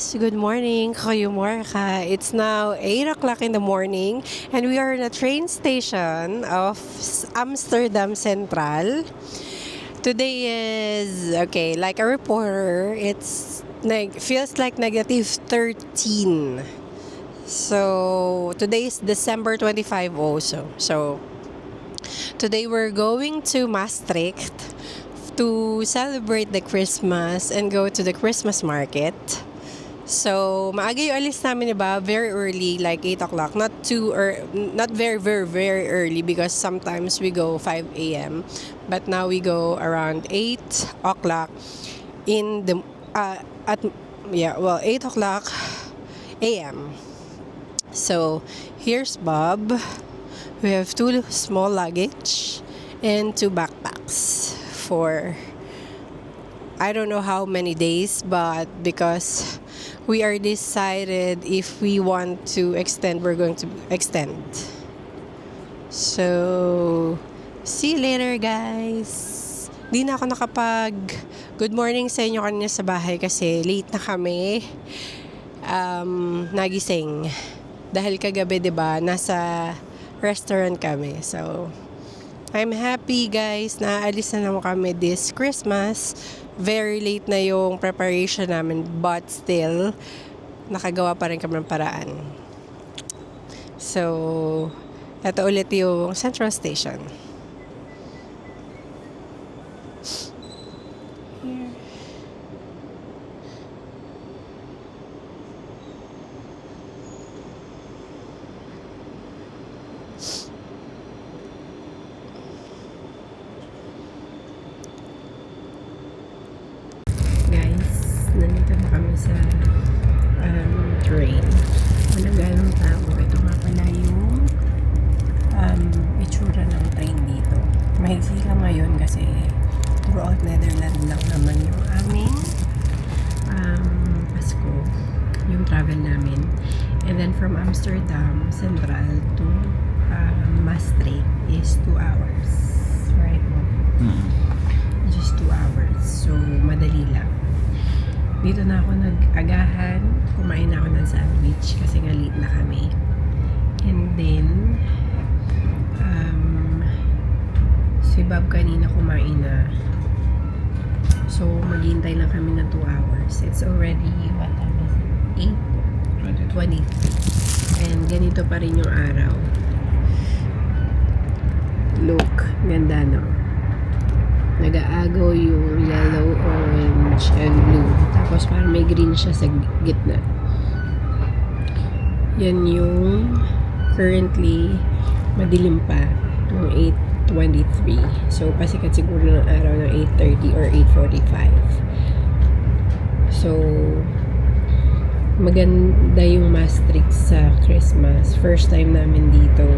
guys, good morning. Kayumorka. It's now 8 o'clock in the morning and we are in a train station of Amsterdam Central. Today is, okay, like a reporter, it's feels like negative 13. So, today is December 25 also. So, today we're going to Maastricht to celebrate the Christmas and go to the Christmas market. So, maaga yung alis namin, diba? Very early, like 8 o'clock. Not too not very, very, very early because sometimes we go 5 a.m. But now we go around 8 o'clock in the, 8 o'clock a.m. So, here's Bob. We have 2 small luggage and 2 backpacks for I don't know how many days, but because we are decided if we want to extend, we're going to extend. So, see you later guys. Di na ako nakapag good morning sa inyo kanina sa bahay kasi late na kami nagising. Dahil kagabi, diba, nasa restaurant kami. So, I'm happy guys na aalis na naman kami this Christmas. Very late na yung preparation namin but still nakagawa pa rin kami ng paraan. So, ito ulit yung Central Station. Here. Nandito na kami sa train. Walang ganong tao. Ito nga pala yung itsura ng train dito. Mahigsi lang ngayon kasi throughout Netherlands lang naman yung aming Pasko, yung travel namin. And then from Amsterdam Central to Maastricht is 2 hours. Right? Just 2 hours. So, madali lang. Dito na ako nag-agahan. Kumain na ako ng sandwich kasi nga late na kami. And then, si Bob kanina kumain na. So, maghihintay lang kami ng 2 hours. It's already, what time is it? 8? 20. And ganito pa rin yung araw. Look, ganda no? Nag-aagaw yung yellow, orange, and blue. Tapos parang may green siya sa gitna. Yan yung currently madilim pa ng 8:23. So pasikat siguro ng araw ng 8:30 or 8:45. So maganda yung Maastricht sa Christmas. First time namin dito.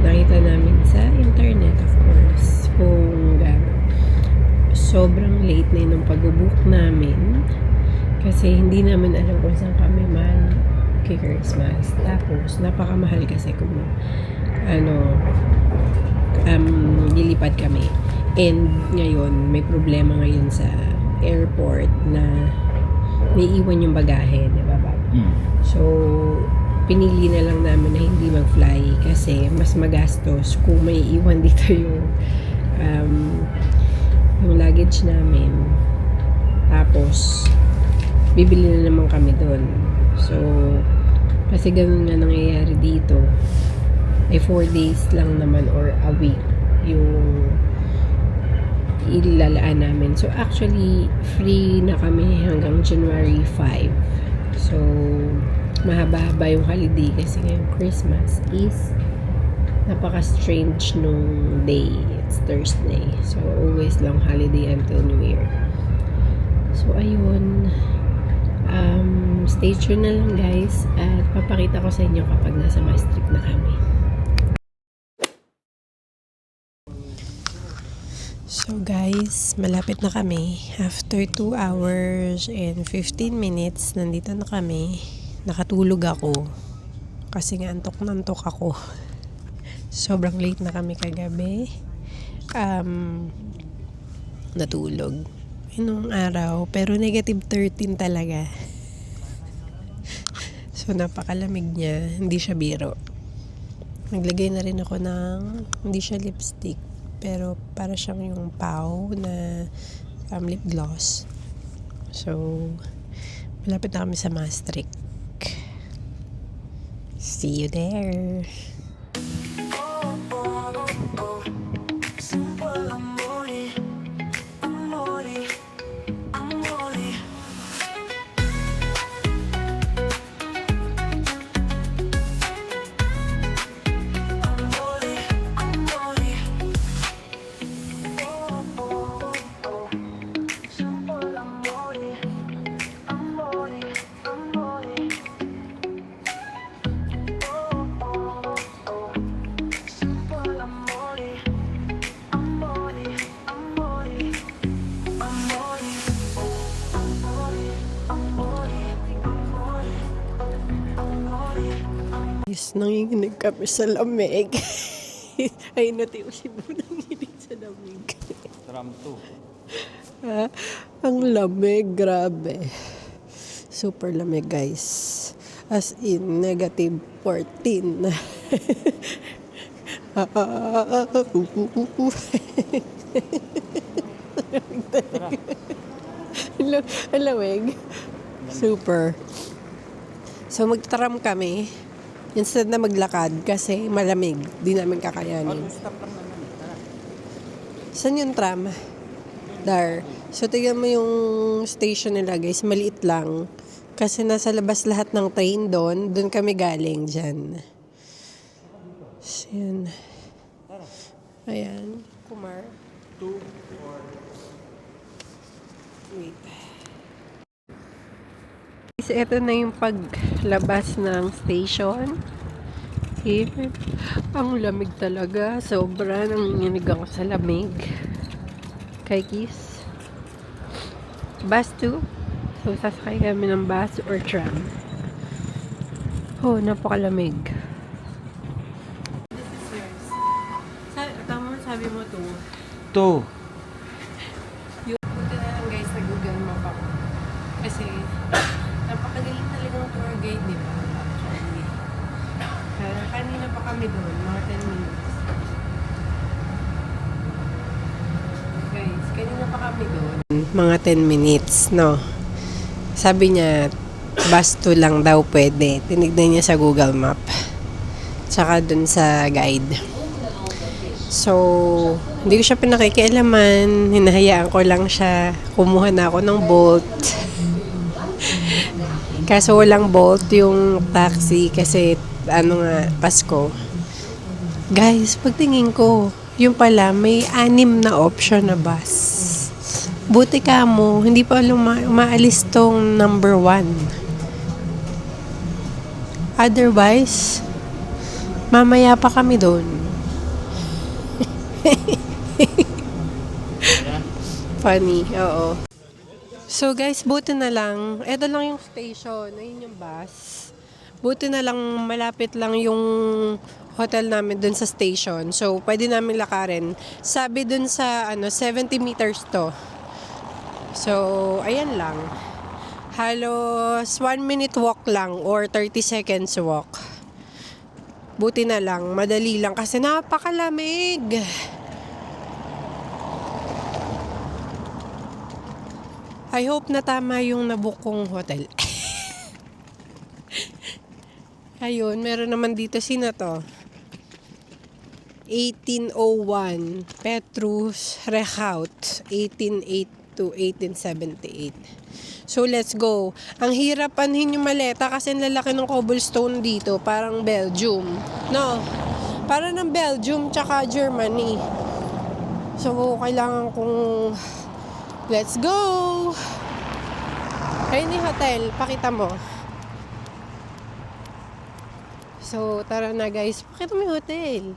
Nakita namin sa internet, of course, kung gano'n. Sobrang late na yun ng pag-book namin kasi hindi namin alam kung saan kami man Christmas. Tapos, napakamahal kasi kung lilipad kami. And ngayon, may problema ngayon sa airport na naiiwan yung bagahe, diba ba? So, pinili na lang namin na hindi mag-fly kasi mas magastos kung may iwan dito yung luggage namin. Tapos, bibili na naman kami doon. So, kasi ganun nga nangyayari dito. 4 days lang naman or a week yung ilalaan namin. So, actually, free na kami hanggang January 5. So, mahaba-haba yung holiday kasi ngayong Christmas is napaka-strange nung day. It's Thursday. So, always long holiday until New Year. So, ayun. Stay tuned na lang guys at papakita ko sa inyo kapag nasa Maastricht na kami. So guys, malapit na kami. After 2 hours and 15 minutes, nandito na kami. Nakatulog ako kasi nga antok na antok ako. Sobrang late na kami kagabi. Natulog nung araw pero negative 13 talaga. So, napakalamig niya. Hindi siya biro. Naglagay na rin ako ng, hindi siya lipstick, pero para siyang yung pau na lip gloss. So, malapit na kami sa Maastricht. See you there. Yes, nanginginig kami sa lamig. Ay, natiyo si Bo nanginginig sa lamig. Tram 2. Ang lamig, grabe. Super lamig, guys. As in, negative 14. Ang lamig. Super. So, magtram kami. Instead na maglakad kasi malamig. Di namin kakayanin. Stop lang naman. Tara. Saan yung tram? There. So, tignan mo yung station nila, guys. Maliit lang. Kasi nasa labas lahat ng train doon. Doon kami galing dyan. So, yun. Ayan. Kumar. 2 or... Wait. So, ito na yung paglabas ng station. Here. Ang lamig talaga. Sobra. Nanginginig ako sa lamig. Kay Kiss. Bus 2. So, sasakay kami ng bus or tram. Oh, napakalamig. This is yours. Tama, sabi mo 2. 2. Yung punta na lang guys sa Google Map ako. Kasi, napakagaling talagang tour guide, di ba? Actually. Kanina pa kami doon, mga 10 minutes. Guys, kanina pa kami doon. Mga 10 minutes, no? Sabi niya, bus 2 lang daw pwede. Tinignan niya sa Google Map. Tsaka doon sa guide. So, hindi ko siya pinakikialaman. Hinahayaan ko lang siya. Kumuha na ako ng Bolt. Kaso walang Bolt yung taxi kasi ano nga, Pasko. Guys, pagtingin ko, yung pala, may 6 na option na bus. Buti ka mo, hindi pa umaalis tong number 1. Otherwise, mamaya pa kami doon. Funny, oo. So guys, buti na lang. Eto lang yung station. Ayun yung bus. Buti na lang malapit lang yung hotel namin dun sa station. So, pwede namin lakarin. Sabi dun sa 70 meters to. So, ayan lang. Halos 1 minute walk lang or 30 seconds walk. Buti na lang. Madali lang kasi napakalamig. I hope na tama yung nabook kong hotel. Ayun, meron naman dito. Sino to? 1801 Petrus Rehout 1808 to 1878. So let's go. Ang hirap anhin yung maleta kasi ang lalaki ng cobblestone dito, parang Belgium. No. Parang ng Belgium tsaka Germany. So kailangan kong let's go. Ayun yung hotel, pakita mo. So tara na guys, pakita mo yung hotel.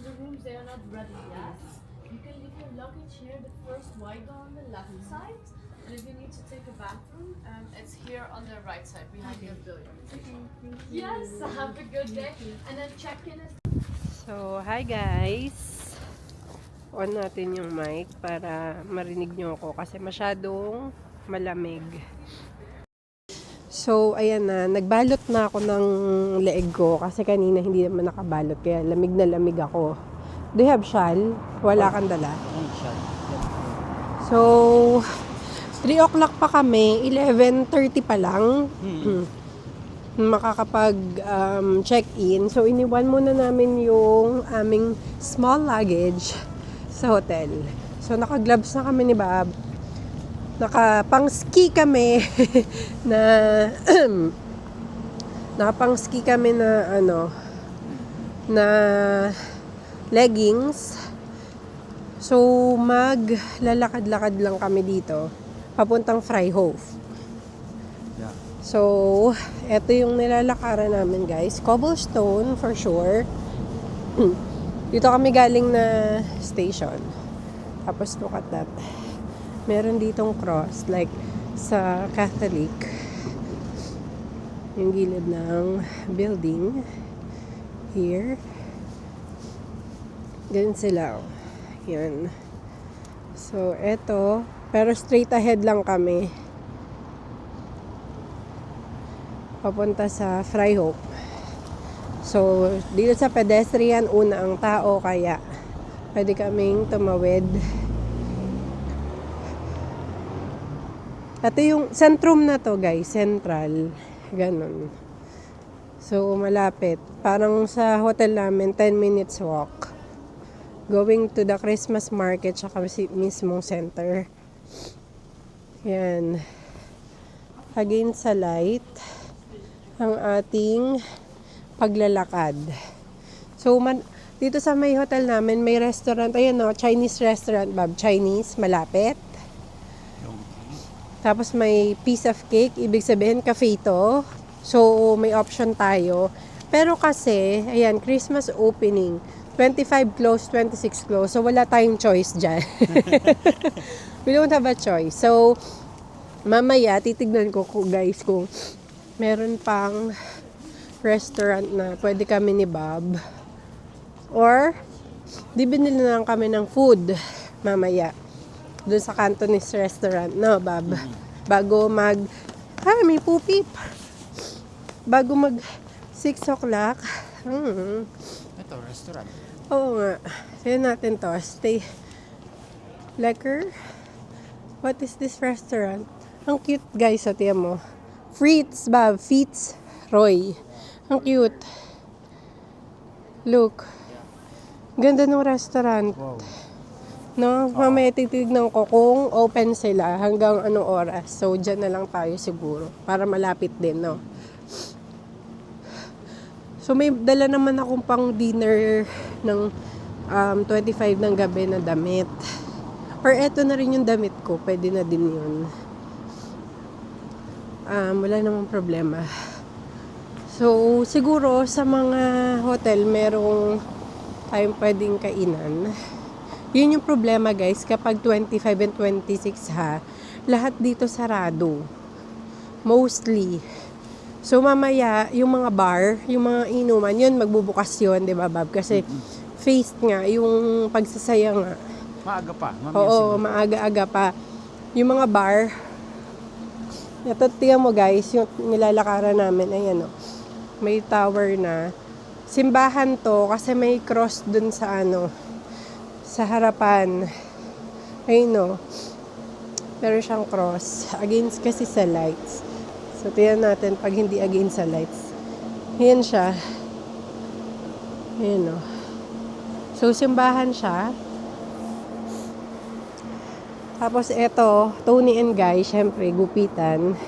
So the rooms, they are not ready yet. You can leave your luggage here, the first white door on the left side. And if you need to take a bathroom, it's here on the right side, behind the pavilion. Yes, have a good day. And then check-in is So, hi guys! On natin yung mic para marinig nyo ako kasi masyadong malamig. So, ayan na. Nagbalot na ako ng leeg ko kasi kanina hindi naman nakabalot kaya lamig na lamig ako. Do you have shawl? Wala kang dala? So, 3 o'clock pa kami. 11:30 pa lang. Makakapag check-in. So, iniwan muna namin yung aming small luggage sa hotel. So, naka-gloves na kami ni Bob. Nakapang-ski kami na nakapang-ski kami na na leggings. So, maglalakad-lakad lang kami dito papuntang Freihof. Yeah. So, eto yung nilalakaran namin guys. Cobblestone for sure. Dito kami galing na station. Tapos look at that. Meron ditong cross like sa Catholic. Yung gilid ng building. Here. Ganun sila. Yan. So, eto. Pero straight ahead lang kami. Papunta sa Freihof. So, dito sa pedestrian, una ang tao, kaya pwede kaming tumawid. Ito yung centrum na to guys, central. Ganon. So, malapit. Parang sa hotel namin, 10 minutes walk. Going to the Christmas market tsaka mismong center. Yan. Against sa light ang ating paglalakad. So, dito sa may hotel namin, may restaurant. Ayan o, Chinese restaurant, Bob. Chinese, malapit. Tapos may piece of cake, ibig sabihin cafe ito. So, may option tayo. Pero kasi, ayan, Christmas opening. 25 close, 26 close. So, wala tayong choice dyan. We don't have a choice. So, mamaya, titignan ko guys kung meron pang restaurant na pwede kami ni Bob. Or, di binili na lang kami ng food mamaya. Doon sa Cantonese restaurant. No, Bob? Bago may pupip. Bago mag 6 o'clock. Ito, restaurant. Oo nga. Sayan natin to. Stay. Lekker. What is this restaurant? Ang cute guys. O, tiyan mo. Fritz, Bob. Fritz Roy. Ang cute. Look. Ganda ng restaurant. Wow. No, mamaya titignan ko kung open sila hanggang anong oras. So, dyan na lang tayo siguro. Para malapit din, no? So, may dala naman akong pang dinner ng 25 ng gabi na damit. Or eto na rin yung damit ko. Pwede na din yun. Wala namang problema. So, siguro sa mga hotel, merong tayong pwedeng kainan. Yun yung problema guys, kapag 25 and 26 lahat dito sarado. Mostly. So mamaya, yung mga bar, yung mga inuman, yun magbubukas yun, di ba Bob? Kasi feast nga, yung pagsasaya nga. Maaga pa. Oo, maaga-aga pa. Yung mga bar, ito tiyan mo guys, yung nilalakaran namin, ayan o. May tower na. Simbahan to, kasi may cross dun sa sa harapan. Ayun no. Meron siyang cross. Against kasi sa lights. So, tiyan natin pag hindi against sa lights. Ayan siya. Ayan no. So, simbahan siya. Tapos, eto, Tony and Guy, syempre, gupitan.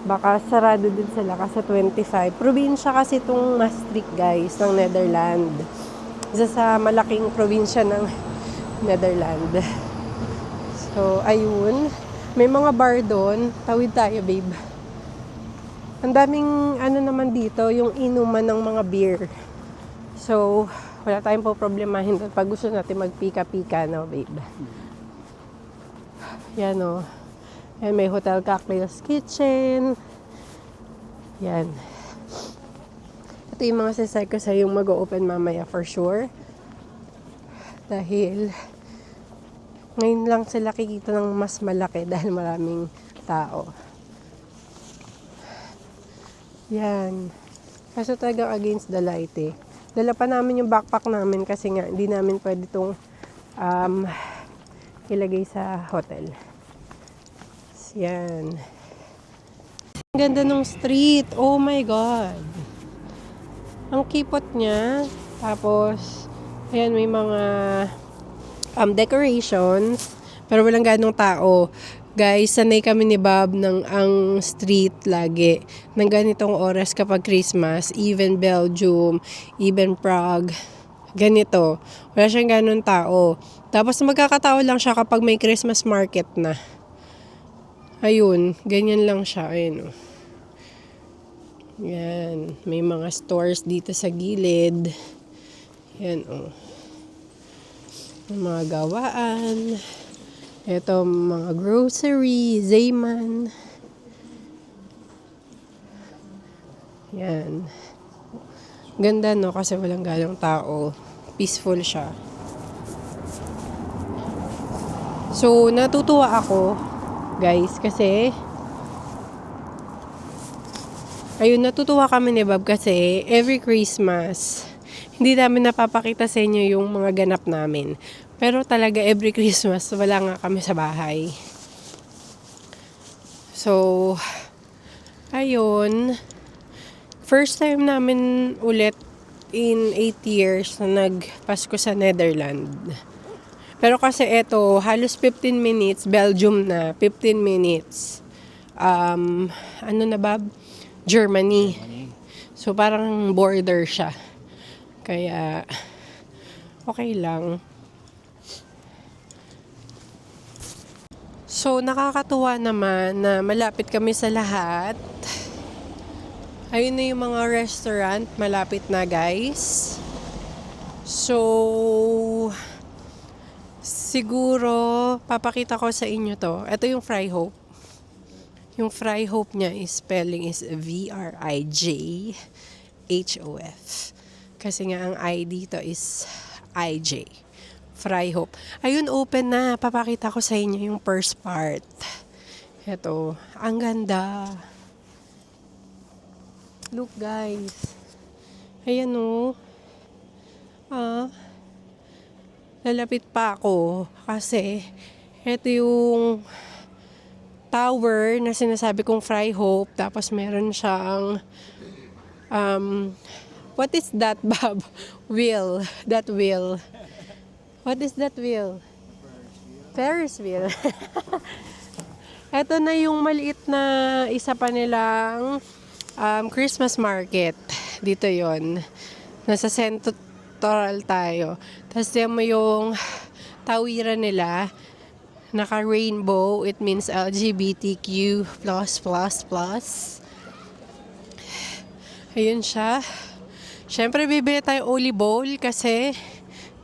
Baka sarado din sila kasi 25. Probinsya kasi itong Maastricht, guys, ng Netherlands. Isa sa malaking probinsya ng Netherlands. So, ayun. May mga bar doon. Tawid tayo, babe. Ang daming naman dito, yung inuman ng mga beer. So, Wala tayong po problemahin doon pag gusto natin magpika-pika, no, babe? Yan, o. Yan, may Hotel Cocktails Kitchen. Yan. Ito yung mga sasay ko sa yung mag-open mamaya for sure. Dahil ngayon lang sila kikita ng mas malaki dahil maraming tao. Yan. Kaso talagang against the light eh. Dala pa namin yung backpack namin kasi nga hindi namin pwede itong ilagay sa hotel. Yan. Ang ganda ng street. Oh my God. Ang kipot niya. Tapos, ayan, may mga decorations. Pero walang ganong tao. Guys, sanay kami ni Bob ng ang street lagi. Nang ganitong oras kapag Christmas. Even Belgium, even Prague. Ganito. Wala siyang ganon tao. Tapos magkakatao lang siya kapag may Christmas market na. Ayun, ganyan lang siya. Ayun, oh. Yan. May mga stores dito sa gilid. Yan, oh. May mga gawaan. Ito, mga grocery, Zayman. Yan. Ganda, no? Kasi walang ganong tao. Peaceful siya. So, natutuwa ako, guys, kasi ayun, natutuwa kami ni Bob kasi every Christmas, hindi namin napapakita sa inyo yung mga ganap namin. Pero talaga every Christmas, wala nga kami sa bahay. So, ayun. First time namin ulit in 8 years na nagpasko sa Netherlands. Pero kasi eto, halos 15 minutes, Belgium na, 15 minutes. Ano na ba? Germany. So, parang border siya. Kaya, okay lang. So, nakakatuwa naman na malapit kami sa lahat. Ayun na yung mga restaurant. Malapit na, guys. So, siguro, papakita ko sa inyo to. Ito yung Fryhof. Yung Fryhof niya is spelling is V-R-I-J-H-O-F. Kasi nga ang I dito is I-J. Fryhof. Ayun, open na. Papakita ko sa inyo yung first part. Ito. Ang ganda. Look, guys. Ayan, o. Lalapit pa ako. Kasi, ito yung tower na sinasabi kong Fryhof. Tapos, meron siyang what is that, Bob? Wheel. That wheel. What is that wheel? Ferris wheel. Ito na yung maliit na isa pa nilang Christmas market. Dito yon. Nasa Central tayo. Tapos yan mo yung tawiran nila. Naka-rainbow. It means LGBTQ+++. Ayun siya. Siyempre, bibili tayo Oli Bowl kasi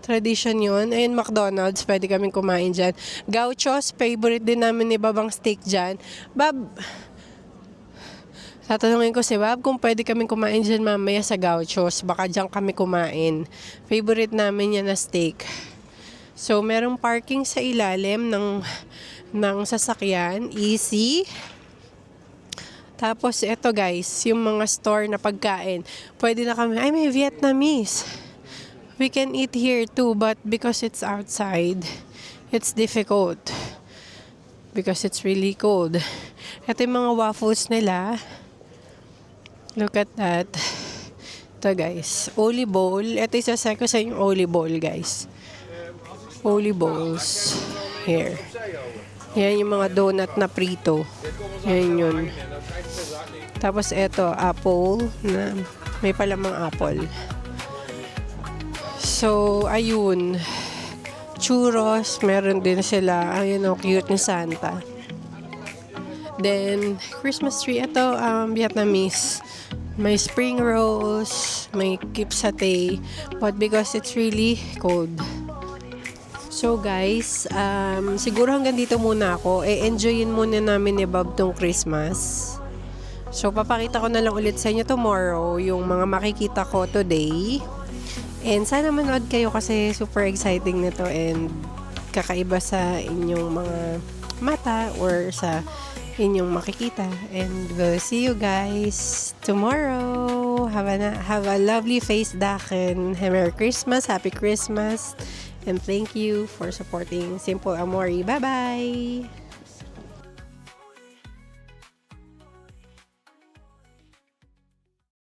tradition yun. Ayun, McDonald's. Pwede kaming kumain dyan. Gauchos, favorite din namin ni Babang steak dyan. Bab, tatanungin ko si Bab kung pwede kaming kumain dyan mamaya sa Gauchos. Baka dyan kami kumain. Favorite namin yan na steak. So, merong parking sa ilalim ng sasakyan. Easy. Tapos, eto guys, yung mga store na pagkain. Pwede na kami, ay may Vietnamese. We can eat here too, but because it's outside, it's difficult. Because it's really cold. Ito yung mga waffles nila. Look at that. Ito guys, Oli Bowl. Ito isa ko sa yung Oli Bowl, guys. Oli Bowls. Here. Yan yung mga donut na prito. Yan yun. Tapos ito, apple. Na may palamang apple. So, ayun. Churros. Meron din sila. Ayun, oh, cute ni Santa. Then, Christmas tree. Ito, Vietnamese. May spring rolls, may kipsate, but because it's really cold. So guys, siguro hanggang dito muna ako. Enjoyin muna namin ni Bob tong Christmas. So papakita ko na lang ulit sa inyo tomorrow yung mga makikita ko today. And sana manood kayo kasi super exciting nito and kakaiba sa inyong mga mata or sa inyong makikita. And we'll see you guys tomorrow. Have a lovely face daken. Merry Christmas, Happy Christmas. And thank you for supporting Simple Amori. Bye-bye!